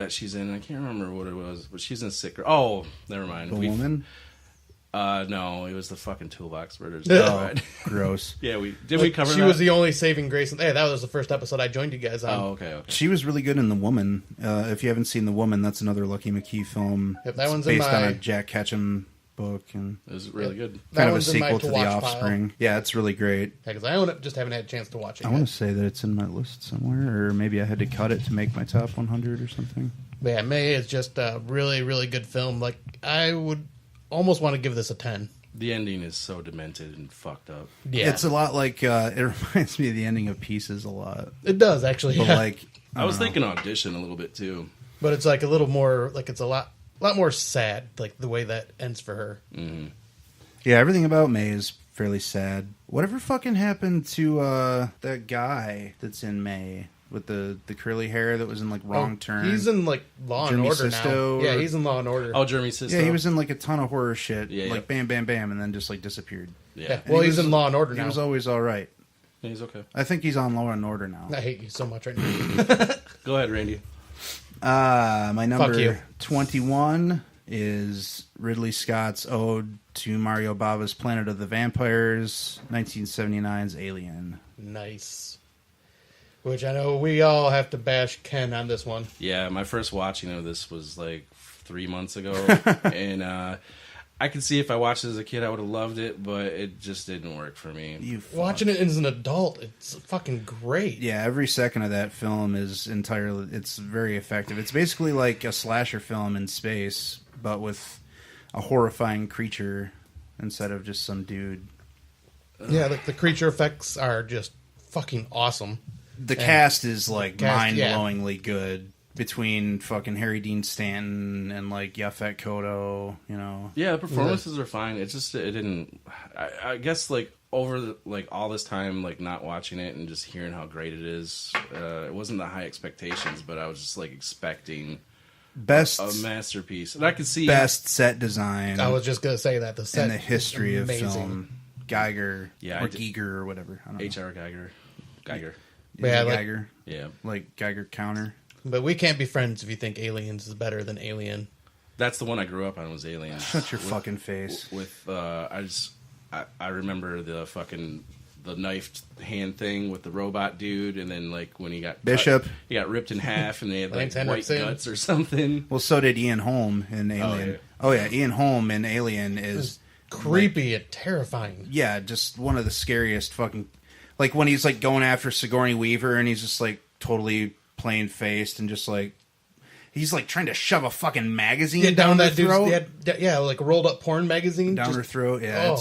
that she's in. I can't remember what it was, but she's in Sick Girl. Oh, never mind. The woman? No, it was the fucking Toolbox Murders. Oh, gross. Yeah, we cover that? She was the only saving grace. Hey, that was the first episode I joined you guys on. Oh, okay. She was really good in The Woman. If you haven't seen The Woman, that's another Lucky McKee film. Yep, that one's based on a Jack Ketchum book, and It was really good. kind of a sequel to The Offspring. Pile. Yeah, it's really great. Yeah, because I own it, just haven't had a chance to watch it. I want to say that it's in my list somewhere, or maybe I had to cut it to make my top 100 or something. But yeah, May is just a really, really good film. Like, I would almost want to give this a 10. The ending is so demented and fucked up. Yeah, it's a lot like it reminds me of the ending of Pieces a lot. It does actually. But yeah. like I was thinking Audition a little bit too, but it's like a little more like it's a lot more sad, like the way that ends for her. Mm-hmm. Yeah, everything about May is fairly sad. Whatever fucking happened to that guy that's in May with the curly hair that was in like Wrong Turn? He's in like Law and Order now. Yeah, he's in Law and Order. Oh, Jeremy Sisto. Yeah, he was in like a ton of horror shit. Yeah, like bam, bam, bam, and then just like disappeared. Yeah. Well, he's in Law and Order now. He was always all right. Yeah, he's okay. I think he's on Law and Order now. I hate you so much right now. Go ahead, Randy. My number 21 is Ridley Scott's ode to Mario Bava's Planet of the Vampires, 1979's Alien. Nice. Which I know we all have to bash Ken on this one. Yeah, my first watching of this was like 3 months ago, and I can see if I watched it as a kid, I would have loved it, but it just didn't work for me. Watching it as an adult, it's fucking great. Yeah, every second of that film is it's very effective. It's basically like a slasher film in space, but with a horrifying creature instead of just some dude. Yeah, the creature effects are just fucking awesome. The cast is like mind-blowingly good. Between fucking Harry Dean Stanton and like Yaphet Kotto, you know. Yeah, the performances are fine. It just it didn't. I guess like over like all this time like not watching it and just hearing how great it is, it wasn't the high expectations, but I was just like expecting a masterpiece, and I could see best set design. I was just gonna say that the set in the history of amazing. film. Geiger, yeah, or Giger or whatever. H.R. Geiger. Yeah, Geiger. Yeah, like Geiger counter. But we can't be friends if you think Aliens is better than Alien. That's the one I grew up on, was Aliens. Shut your fucking face. I remember the knifed hand thing with the robot dude, and then like when he got Bishop, he got ripped in half, and they had like white guts or something. Well, so did Ian Holm in Alien. Oh yeah, Ian Holm in Alien is creepy and terrifying. Yeah, just one of the scariest fucking. Like when he's like going after Sigourney Weaver, and he's just like totally plain faced and just like he's like trying to shove a fucking magazine down that dude's throat. Yeah, like a rolled up porn magazine down her throat. Yeah,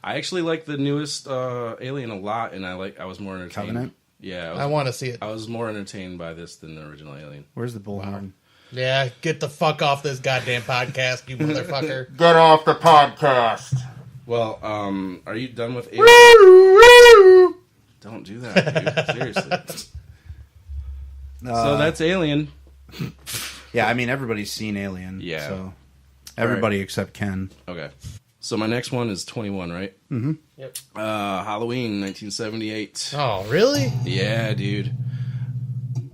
I actually like the newest Alien a lot, and I was more entertained. Covenant? Yeah, I want to see it. I was more entertained by this than the original Alien. Where's the bullhorn? Yeah, get the fuck off this goddamn podcast, you motherfucker. Get off the podcast. Well, are you done with Alien? Don't do that, dude. Seriously. So that's Alien. Yeah, I mean, everybody's seen Alien. Yeah. So everybody except Ken. Okay. So my next one is 21, right? Mm-hmm. Yep. Halloween, 1978. Oh, really? Yeah, dude.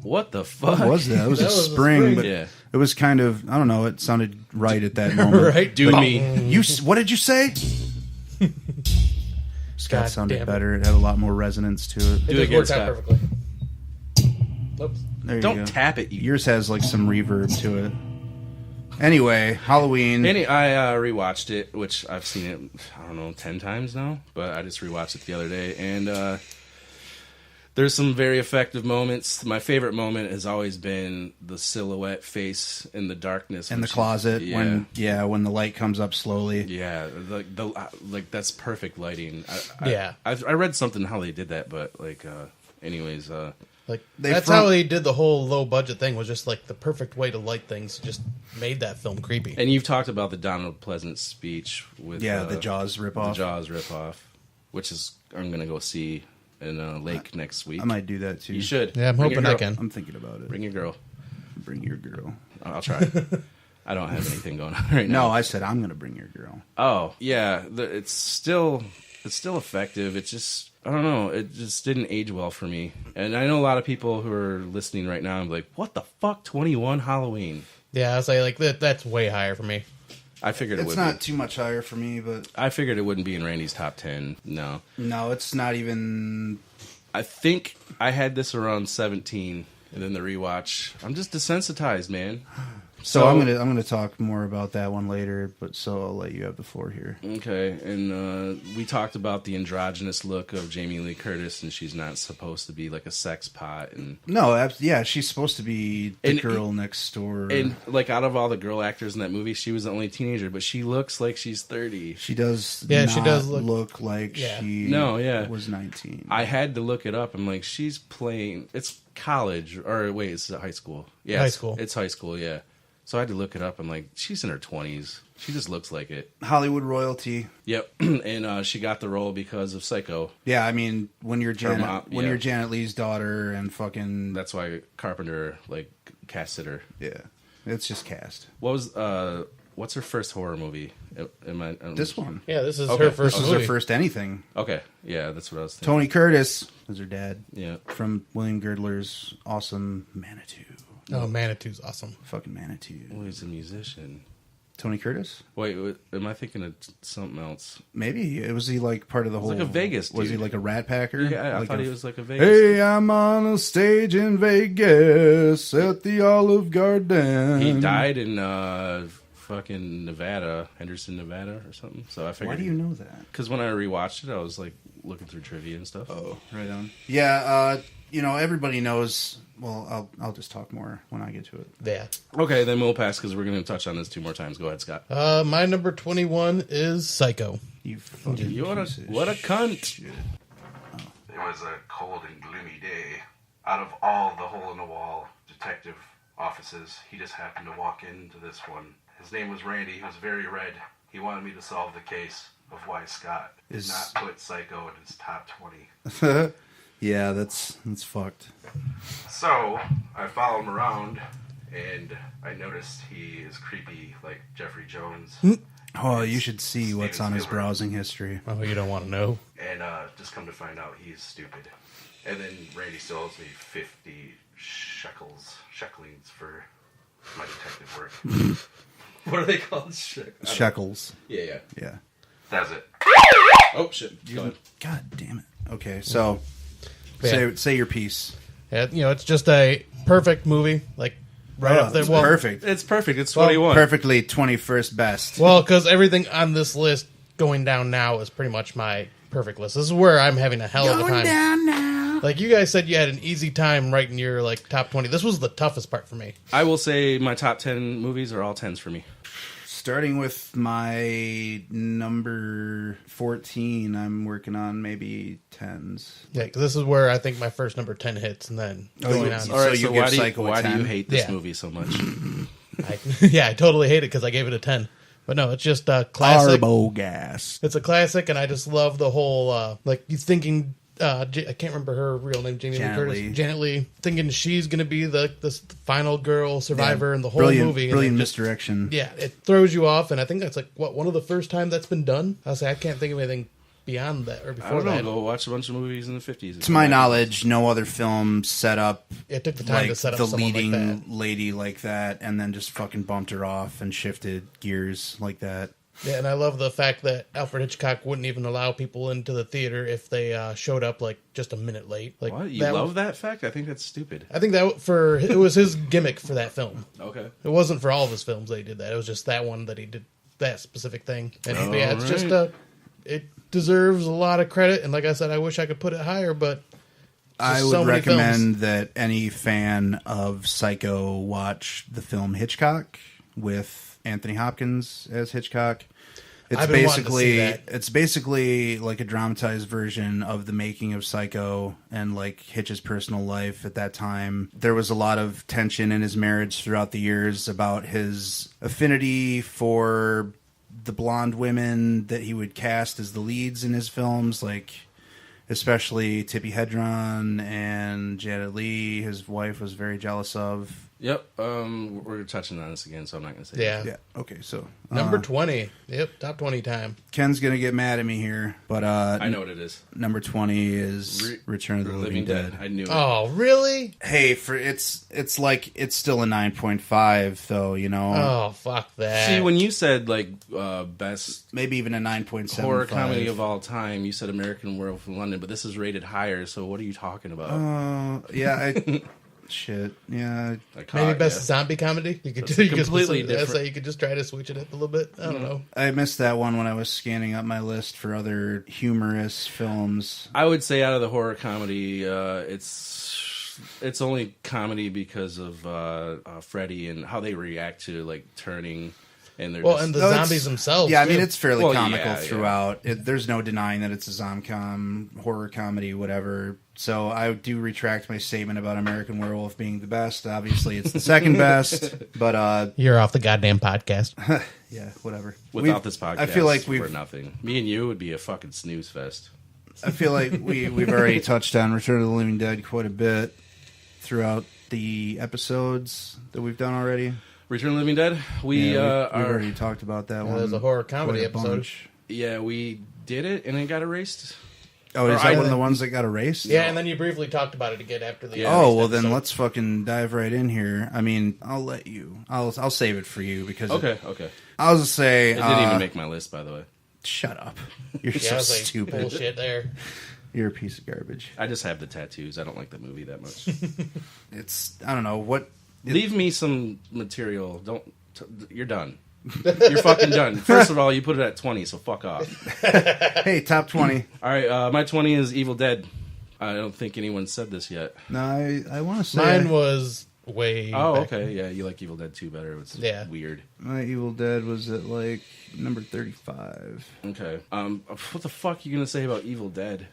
What the fuck? What was that? It was a spring, but yeah. It was kind of, I don't know, it sounded right at that moment. Right? Do me. What did you say? Scott sounded better. It had a lot more resonance to it. It just worked out perfectly. Oops. Don't tap it. Yours has like some reverb to it. Anyway, Halloween. I rewatched it, which I've seen it, I don't know, 10 times now. But I just rewatched it the other day. And there's some very effective moments. My favorite moment has always been the silhouette face in the darkness. In the closet, when the light comes up slowly. Yeah, like that's perfect lighting. I read something how they did that, but anyways, like that's how they did the whole low budget thing, was just like the perfect way to light things. Just made that film creepy. And you've talked about the Donald Pleasance speech with the Jaws ripoff. The Jaws ripoff, which is I'm gonna go see in a lake next week. I might do that too. You should. Yeah, I'm hoping I can. I'm thinking about it. Bring your girl. Bring your girl. I'll try. I don't have anything going on right now. No, I said I'm gonna bring your girl. Oh yeah, it's still effective. It's just I don't know. It just didn't age well for me. And I know a lot of people who are listening right now. I'm like, what the fuck? 21 Halloween. Yeah, I'll say like that's way higher for me. I figured it would. It's not too much higher for me, but I figured it wouldn't be in Randy's top 10. No. no, it's not even. I think I had this around 17, and then the rewatch. I'm just desensitized, man. So I'm gonna talk more about that one later, but so I'll let you have the floor here. Okay, and we talked about the androgynous look of Jamie Lee Curtis, and she's not supposed to be like a sex pot, and No, yeah, she's supposed to be the girl next door. and like out of all the girl actors in that movie, she was the only teenager, but she looks like she's 30. She does. Yeah, not she does look like Yeah. she. Was 19. I had to look it up. I'm like, she's playing. It's college, or wait, it's high school. Yeah, High school. It's high school. Yeah. So I had to look it up. I'm like, she's in her 20s. She just looks like it. Hollywood royalty. Yep, and she got the role because of Psycho. Yeah, I mean, when you're Janet, mom, when yeah. you're Janet Leigh's daughter, and fucking That's why Carpenter like casted her. yeah, it's just cast. What was what's her first horror movie? This one. Yeah, this is Okay. her first This was movie. her first anything. Okay, yeah, that's what I was thinking. Tony Curtis was her dad. Yeah. From William Girdler's awesome Manitou. Oh, Manitou's awesome. Fucking Manitou. Well, he's a musician. Tony Curtis? Wait, am I thinking of something else? Maybe was he like part of the whole? like a Vegas Was he dude. like a Rat Packer? Yeah, I Like thought a- he was like a Vegas. Hey, I'm on a stage in Vegas at the Olive Garden. He died in fucking Nevada, Henderson, Nevada, or something. So I figured. Why do you know that? Because when I rewatched it, I was like looking through trivia and stuff. Oh, right on. Yeah, everybody knows. Well, I'll just talk more when I get to it. Yeah. Okay, then we'll pass because we're going to touch on this 2 more times. Go ahead, Scott. My number 21 is Psycho. You fucking You what a piece of cunt. shit. It was a cold and gloomy day. Out of all the hole-in-the-wall detective offices, he just happened to walk into this one. His name was Randy. He was very red. He wanted me to solve the case of why Scott did not put Psycho in his top 20. Yeah, that's fucked. So, I follow him around, and I noticed he is creepy like Jeffrey Jones. Oh, you should see what's Steven on his Spielberg. browsing history. Oh, you don't want to know. And just come to find out he's stupid. And then Randy still owes me 50 shecklings for my detective work. What are they called? Shekels. Yeah. Yeah. That's it. Oh, shit. Go ahead. God damn it. Okay, so Yeah. say your piece. Yeah, it's just a perfect movie. Like, right up there. It's Well, perfect. It's perfect. It's 21. Perfectly 21st best. Well, because everything on this list going down now is pretty much my perfect list. This is where I'm having a hell of a time. down now. Like, you guys said you had an easy time writing your, like, top 20. This was the toughest part for me. I will say my top 10 movies are all 10s for me. Starting with my number 14, I'm working on maybe 10s. Yeah, because this is where I think my first number 10 hits, and then going on. All right, so you give Psycho a why do 10? you hate this Yeah. movie so much? I totally hate it because I gave it a 10. But no, it's just a classic. Arbogast. It's a classic, and I just love the whole, like, you thinking, I can't remember her real name, Jamie Lee Janet Curtis. Leigh. Janet Leigh, thinking she's going to be the final girl survivor in the whole movie. And Brilliant it just- misdirection. Yeah, it throws you off, and I think that's, like, one of the first time that's been done? I'll say I can't think of anything beyond that or I before don't know. that. Go watch a bunch of movies in the 50s. To my knowledge, no other film set up It took the time like to set up the someone leading like that. lady like that, and then just fucking bumped her off and shifted gears like that. Yeah, and I love the fact that Alfred Hitchcock wouldn't even allow people into the theater if they showed up like just a minute late. Like What? You love that fact? I think that's stupid. I think that it was his gimmick for that film. Okay. It wasn't for all of his films that he did that. It was just that one that he did that specific thing. And All yeah, it's just right. it deserves a lot of credit. And like I said, I wish I could put it higher, but I would so many recommend that any fan of Psycho watch the film Hitchcock with Anthony Hopkins as Hitchcock. It's I've been wanting to see that. basically like a dramatized version of the making of Psycho and like Hitch's personal life at that time. There was a lot of tension in his marriage throughout the years about his affinity for the blonde women that he would cast as the leads in his films, like especially Tippi Hedren and Janet Leigh, his wife was very jealous of. Yep. We're touching on this again, so I'm not going to say Yeah. Yeah. Okay. So Number 20. Yep. Top 20 time. Ken's gonna get mad at me here, but I know what it is. number 20 is Return of the Living Dead. I knew it. Oh, really? Hey, for it's like it's still a 9.5 though, you know. Oh, fuck that. See, when you said like best Maybe even a 9.7 horror comedy of all time, you said American Werewolf in London, but this is rated higher. So what are you talking about? Yeah, shit. Yeah. I caught Maybe best ya. zombie comedy. You could That's do you completely could, different. So you could just try to switch it up a little bit. I don't know. I missed that one when I was scanning up my list for other humorous films. I would say out of the horror comedy, it's only comedy because of Freddy and how they react to like turning, and they're And the No, it's- zombies themselves. Yeah, I too. mean, it's fairly Well, comical yeah. throughout. There's no denying that it's a zomcom, horror comedy, whatever. So I do retract my statement about American Werewolf being the best. Obviously, it's the second best, but You're off the goddamn podcast. yeah, whatever. without this podcast. I feel like we're we've nothing. Me and you would be a fucking snooze fest. I feel like we've already touched on Return of the Living Dead quite a bit throughout the episodes that we've done already. Return of the Living Dead. We've are already talked about that one. There's a horror comedy quite a episode. bunch. we did it and it got erased. Oh, Or is that I- one of the ones that got erased? Yeah, and then you briefly talked about it again after the. Yeah. Oh, well episode. then let's fucking dive right in here. I mean, I'll let you. I'll save it for you because Okay. I'll just say It didn't even make my list, by the way. shut up. You're Yeah, so I was like, stupid. bullshit there. You're a piece of garbage. I just have the tattoos. I don't like the movie that much. It's I don't know what. Leave me some material. You're done. You're fucking done. First of all, you put it at 20, so fuck off. Hey, top 20. All right, my 20 is Evil Dead. I don't think anyone said this yet. No, I want to say Mine was way. Oh, back. okay. Yeah, you like Evil Dead 2 better. It's weird. my Evil Dead was at like number 35. Okay. What the fuck are you going to say about Evil Dead?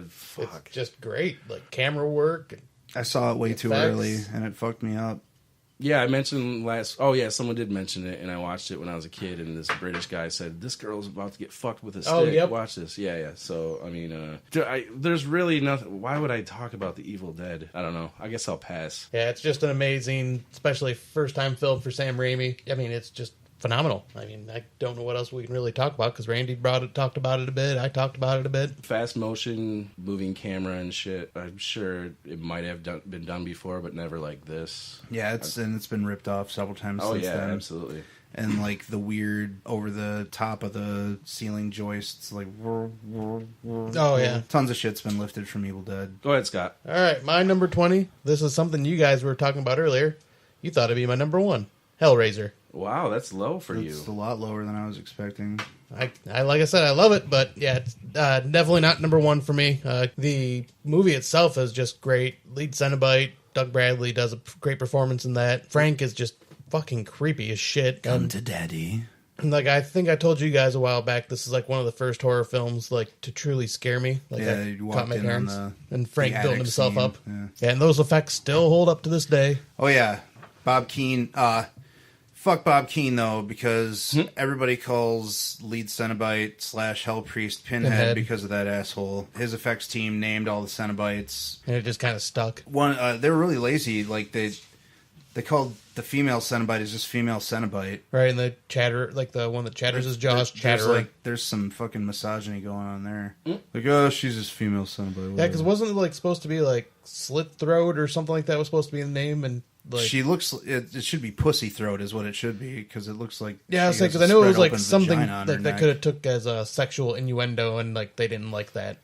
Fuck. It's just great, like camera work. I saw it way too Effects. early and it fucked me up. Yeah, I mentioned Oh, yeah, someone did mention it, and I watched it when I was a kid, and this British guy said, this girl's about to get fucked with a stick. Oh, yep. Watch this. Yeah. So, I mean, there's really nothing... Why would I talk about the Evil Dead? I don't know. I guess I'll pass. Yeah, it's just an amazing, especially first time film for Sam Raimi. I mean, it's just phenomenal. I mean, I don't know what else we can really talk about because Randy talked about it a bit. I talked about it a bit. Fast motion, moving camera and shit. I'm sure it might have been done before, but never like this. Yeah, it's been ripped off several times Oh, since yeah, then. absolutely. And like the weird over the top of the ceiling joists, like Oh, yeah. tons of shit's been lifted from Evil Dead. Go ahead, Scott. All right, my number 20. This is something you guys were talking about earlier. You thought it'd be my number 1. Hellraiser. Wow, that's low for It's a you. lot lower than I was expecting. I like I said, I love it, but yeah, it's definitely not number 1 for me. The movie itself is just great. Lead Cenobite, Doug Bradley does a great performance in that. Frank is just fucking creepy as shit. Come to daddy. And like I think I told you guys a while back, this is like one of the first horror films like to truly scare me. Like Yeah, I you caught walked my in on parents and Frank the building attic himself scene. up. Yeah. And those effects still hold up to this day. Oh yeah, Bob Keane. Fuck Bob Keane though, because everybody calls lead Cenobite / Hell Priest Pinhead because of that asshole. His effects team named all the Cenobites. And it just kind of stuck. They were really lazy. Like they called the female Cenobite is just female Cenobite. Right, and the chatter, like the one that chatters his jaws, Chatterer. There's some fucking misogyny going on there. Like, oh, she's just female Cenobite. Yeah, because wasn't it like supposed to be like slit throat or something like that was supposed to be the name? And like, she looks. It should be pussy throat is what it should be because it looks like. yeah, I was she saying has because I a know it was spread like open something vagina on her that they neck. could have took as a sexual innuendo, and like they didn't like that.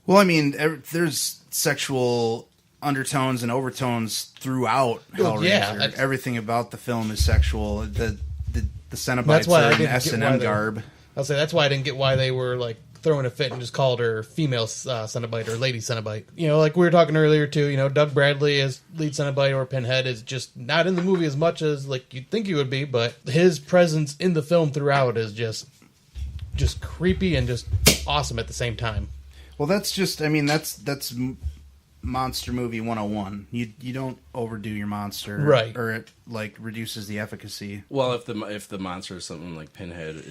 Well, I mean, there's sexual undertones and overtones throughout Well, Hellraiser. yeah, Everything about the film is sexual. The Cenobites That's why I are in didn't get S&M why they- garb. I'll say that's why I didn't get why they were like throwing a fit and just called her female Cenobite or lady Cenobite. You know, like we were talking earlier too. You know, Doug Bradley as lead Cenobite or Pinhead is just not in the movie as much as like you'd think he would be, but his presence in the film throughout is just creepy and just awesome at the same time. Well, that's just. I mean, that's monster movie 101. You don't overdo your monster, Right. Or it like reduces the efficacy. Well, if the monster is something like Pinhead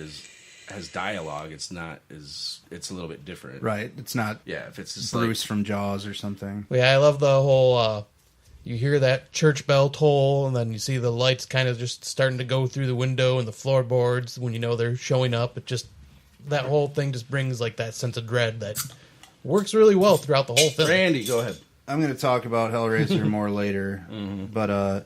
has dialogue, it's a little bit different. Right. It's not Yeah, if it's just Bruce from Jaws or something. But yeah, I love the whole you hear that church bell toll, and then you see the lights kind of just starting to go through the window and the floorboards when you know they're showing up. It just, that whole thing just brings like that sense of dread that works really well throughout the whole film. Randy, go ahead. I'm going to talk about Hellraiser more later, but